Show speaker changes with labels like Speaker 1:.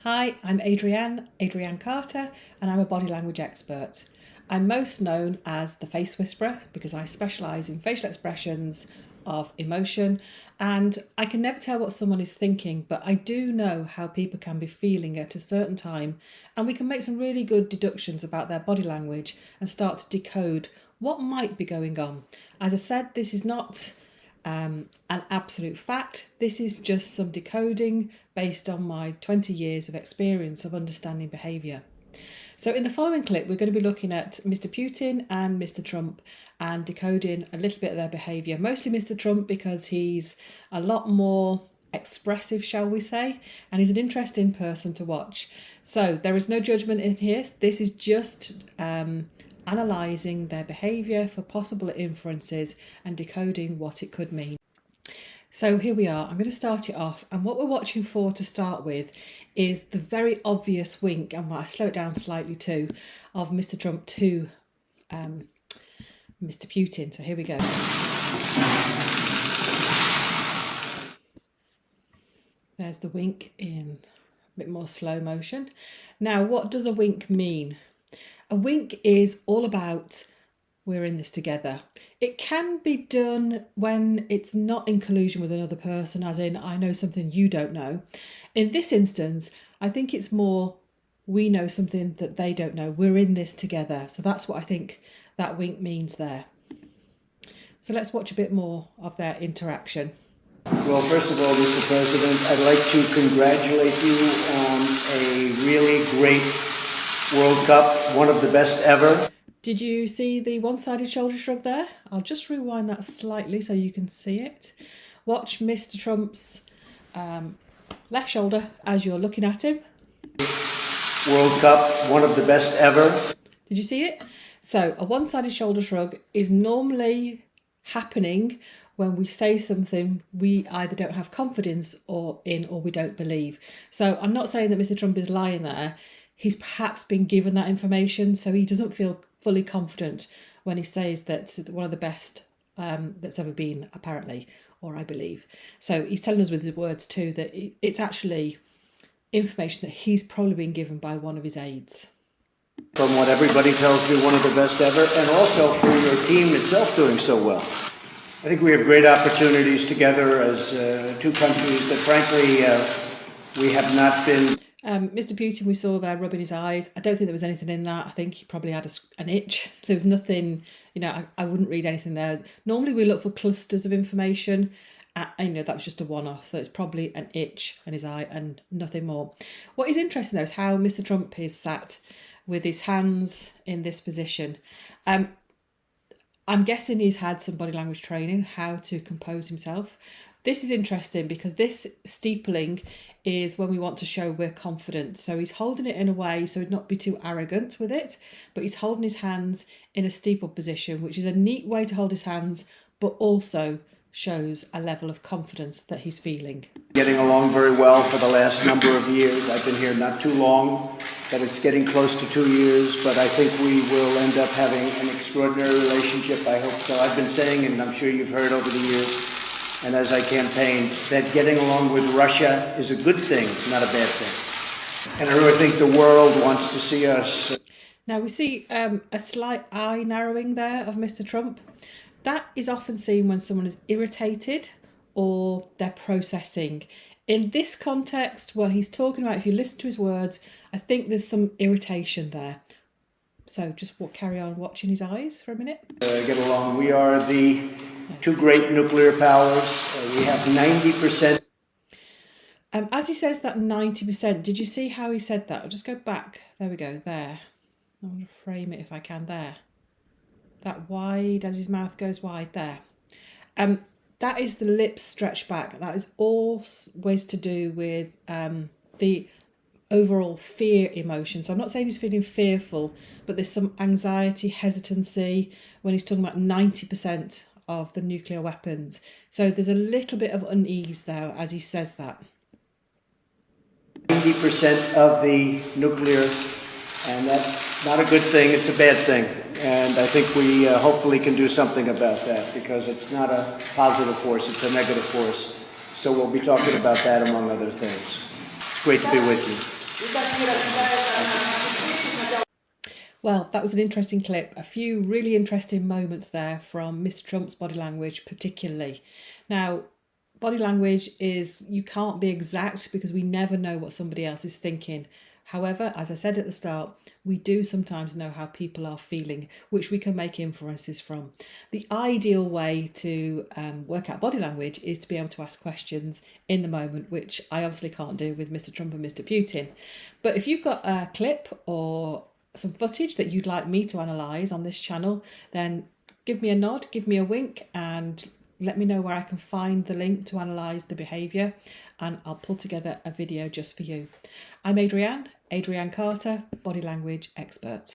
Speaker 1: Hi, I'm Adrianne Carter, and I'm a body language expert. I'm most known as the face whisperer because I specialise in facial expressions of emotion, and I can never tell what someone is thinking, but I do know how people can be feeling at a certain time, and we can make some really good deductions about their body language and start to decode what might be going on. As I said, this is not an absolute fact. This is just some decoding based on my 20 years of experience of understanding behaviour. So in the following clip, we're going to be looking at Mr. Putin and Mr. Trump and decoding a little bit of their behaviour. Mostly Mr. Trump because he's a lot more expressive, shall we say, and he's an interesting person to watch. So there is no judgment in here. This is just analysing their behaviour for possible inferences and decoding what it could mean. So here we are. I'm going to start it off, and what we're watching for to start with is the very obvious wink, and I slow it down slightly too, of Mr. Trump to Mr. Putin. So here we go. There's the wink in a bit more slow motion. Now, what does a wink mean? A wink is all about we're in this together. It can be done when it's not in collusion with another person, as in I know something you don't know. In this instance, I think it's more we know something that they don't know. We're in this together. So that's what I think that wink means there. So let's watch a bit more of their interaction.
Speaker 2: Well, first of all, Mr. President, I'd like to congratulate you on a really great World Cup, one of the best ever.
Speaker 1: Did you see the one-sided shoulder shrug there? I'll just rewind that slightly so you can see it. Watch Mr. Trump's left shoulder as you're looking at him.
Speaker 2: World Cup, one of the best ever.
Speaker 1: Did you see it? So a one-sided shoulder shrug is normally happening when we say something we either don't have confidence or we don't believe. So I'm not saying that Mr. Trump is lying there. He's perhaps been given that information, so he doesn't feel fully confident when he says that one of the best that's ever been, apparently, or I believe. So he's telling us with his words too that it's actually information that he's probably been given by one of his aides.
Speaker 2: From what everybody tells me, one of the best ever, and also for your team itself doing so well. I think we have great opportunities together as two countries that frankly we have not been.
Speaker 1: Mr. Putin, we saw there rubbing his eyes. I don't think there was anything in that. I think he probably had an itch. There was nothing, I wouldn't read anything there. Normally we look for clusters of information. That was just a one-off. So it's probably an itch in his eye and nothing more. What is interesting though is how Mr. Trump is sat with his hands in this position. I'm guessing he's had some body language training, how to compose himself. This is interesting because this steepling is when we want to show we're confident. So he's holding it in a way so he'd not be too arrogant with it, but he's holding his hands in a steeple position, which is a neat way to hold his hands, but also shows a level of confidence that he's feeling.
Speaker 2: Getting along very well for the last number of years. I've been here not too long, but it's getting close to 2 years, but I think we will end up having an extraordinary relationship. I hope so. I've been saying, and I'm sure you've heard over the years, and as I campaigned, that getting along with Russia is a good thing, not a bad thing. And I really think the world wants to see us.
Speaker 1: Now we see a slight eye narrowing there of Mr. Trump. That is often seen when someone is irritated or they're processing. In this context, where he's talking about, if you listen to his words, I think there's some irritation there. So just carry on watching his eyes for a minute.
Speaker 2: Get along. We are the two great nuclear powers. We have 90%.
Speaker 1: As he says that 90%, did you see how he said that? I'll just go back. There we go, there. I want to frame it if I can, there. That wide, as his mouth goes wide, there. That is the lips stretched back. That is always to do with the overall fear emotion. So I'm not saying he's feeling fearful, but there's some anxiety, hesitancy when he's talking about 90% of the nuclear weapons. So there's a little bit of unease there as he says that.
Speaker 2: 90% of the nuclear, and that's not a good thing, it's a bad thing. And I think we hopefully can do something about that because it's not a positive force, it's a negative force. So we'll be talking about that among other things. It's great to be with you.
Speaker 1: Well, that was an interesting clip. A few really interesting moments there from Mr. Trump's body language, particularly. Now, body language is, you can't be exact because we never know what somebody else is thinking. However, as I said at the start, we do sometimes know how people are feeling, which we can make inferences from. The ideal way to work out body language is to be able to ask questions in the moment, which I obviously can't do with Mr. Trump and Mr. Putin. But if you've got a clip or some footage that you'd like me to analyse on this channel, then give me a nod, give me a wink, and let me know where I can find the link to analyse the behaviour, and I'll pull together a video just for you. I'm Adrianne Carter, body language expert.